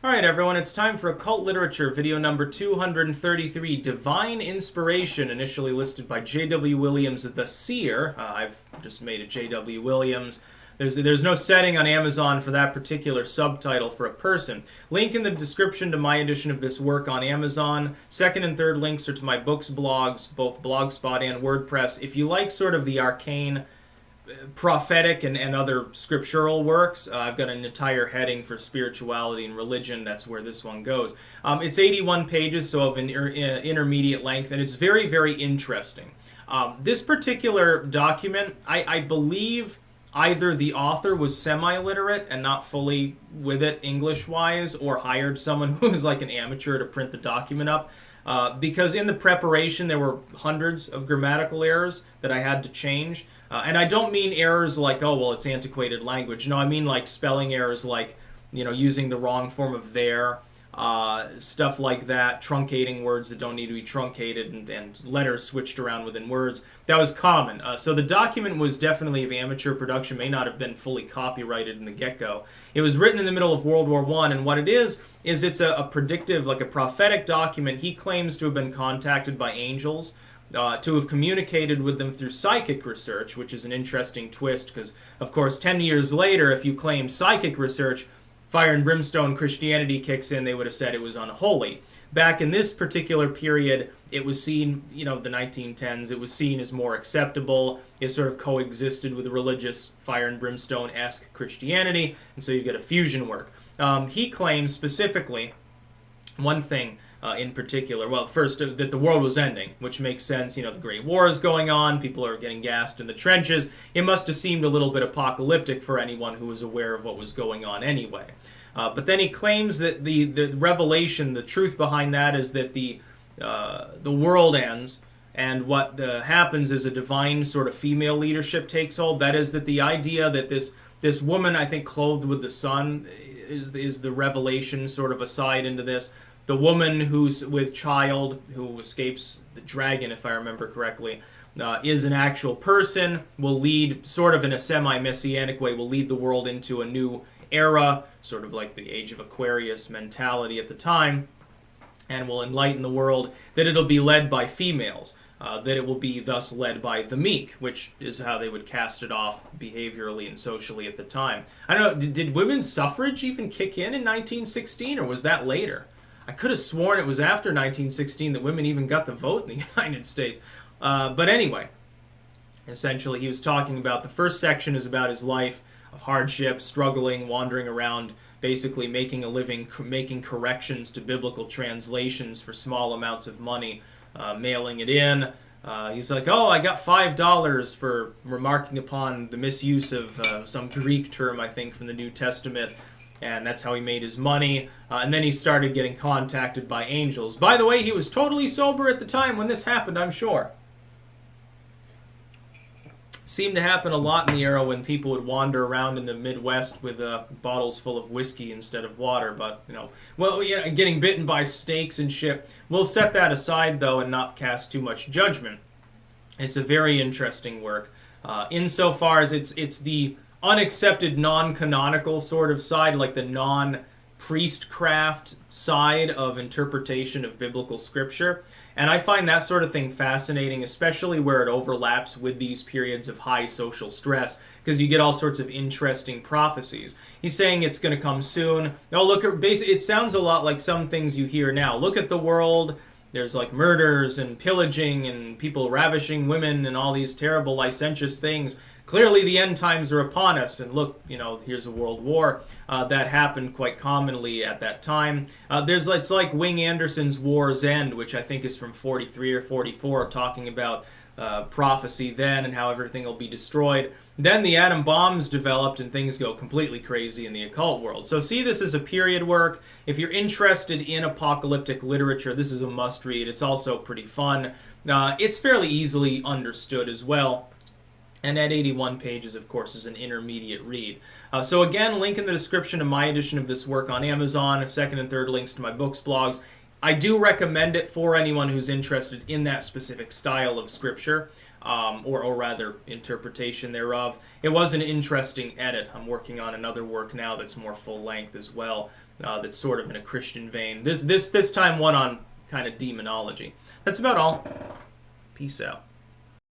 Alright everyone, it's time for Occult Literature, video number 233, Divine Inspiration, initially listed by J.W. Williams The Seer. I've just made it J.W. Williams. There's no setting on Amazon for that particular subtitle for a person. Link in the description to my edition of this work on Amazon. Second and third links are to my books, blogs, both Blogspot and WordPress. If you like sort of the arcane, prophetic and other scriptural works, I've got an entire heading for spirituality and religion. That's where this one goes. It's 81 pages, so of an intermediate length, and it's very, very interesting. This particular document, I believe either the author was semi-literate and not fully with it English-wise, or hired someone who was like an amateur to print the document up. Because in the preparation there were hundreds of grammatical errors that I had to change. And I don't mean errors like, oh, well, it's antiquated language. No, I mean like spelling errors like, using the wrong form of there, stuff like that, truncating words that don't need to be truncated, and letters switched around within words. That was common. So the document was definitely of amateur production, may not have been fully copyrighted in the get-go. It was written in the middle of World War I, and what it is it's a predictive, like a prophetic document. He claims to have been contacted by angels, to have communicated with them through psychic research, which is an interesting twist, because, of course, 10 years later, if you claim psychic research, fire and brimstone Christianity kicks in, they would have said it was unholy. Back in this particular period, it was seen, the 1910s, it was seen as more acceptable. It sort of coexisted with religious fire and brimstone-esque Christianity, and so you get a fusion work. He claims specifically one thing in particular. Well, first, that the world was ending, which makes sense. The Great War is going on, people are getting gassed in the trenches. It must have seemed a little bit apocalyptic for anyone who was aware of what was going on anyway. But then he claims that the revelation, the truth behind that is that the world ends, and what happens is a divine sort of female leadership takes hold. That is, that the idea that this woman, I think, clothed with the sun is the revelation sort of aside into this. The woman who's with child, who escapes the dragon, if I remember correctly, is an actual person, will lead, sort of in a semi-messianic way, will lead the world into a new era, sort of like the Age of Aquarius mentality at the time, and will enlighten the world, that it'll be led by females, that it will be thus led by the meek, which is how they would cast it off behaviorally and socially at the time. I don't know, did women's suffrage even kick in 1916, or was that later? I could have sworn it was after 1916 that women even got the vote in the United States. But anyway, essentially he was talking about, the first section is about his life of hardship, struggling, wandering around, basically making a living, making corrections to biblical translations for small amounts of money, mailing it in. He's like, oh, I got $5 for remarking upon the misuse of some Greek term, I think, from the New Testament. And that's how he made his money. And then he started getting contacted by angels. By the way, he was totally sober at the time when this happened, I'm sure. Seemed to happen a lot in the era when people would wander around in the Midwest with bottles full of whiskey instead of water. But, getting bitten by snakes and shit. We'll set that aside, though, and not cast too much judgment. It's a very interesting work. Insofar as it's the unaccepted, non-canonical sort of side, like the non-priestcraft side of interpretation of biblical scripture. And I find that sort of thing fascinating, especially where it overlaps with these periods of high social stress, because you get all sorts of interesting prophecies. He's saying it's going to come soon. Oh, look, it sounds a lot like some things you hear now. Look at the world. There's like murders and pillaging and people ravishing women and all these terrible licentious things. Clearly the end times are upon us, and look, here's a world war. That happened quite commonly at that time. It's like Wing Anderson's War's End, which I think is from 43 or 44, talking about prophecy then and how everything will be destroyed. Then the atom bombs developed and things go completely crazy in the occult world. So see this as a period work. If you're interested in apocalyptic literature, this is a must-read. It's also pretty fun. It's fairly easily understood as well. And at 81 pages, of course, is an intermediate read. So again, link in the description to my edition of this work on Amazon, second and third links to my books, blogs. I do recommend it for anyone who's interested in that specific style of scripture. or rather interpretation thereof. It was an interesting edit. I'm working on another work now that's more full length as well, that's sort of in a Christian vein. This time one on kind of demonology. That's about all. Peace out.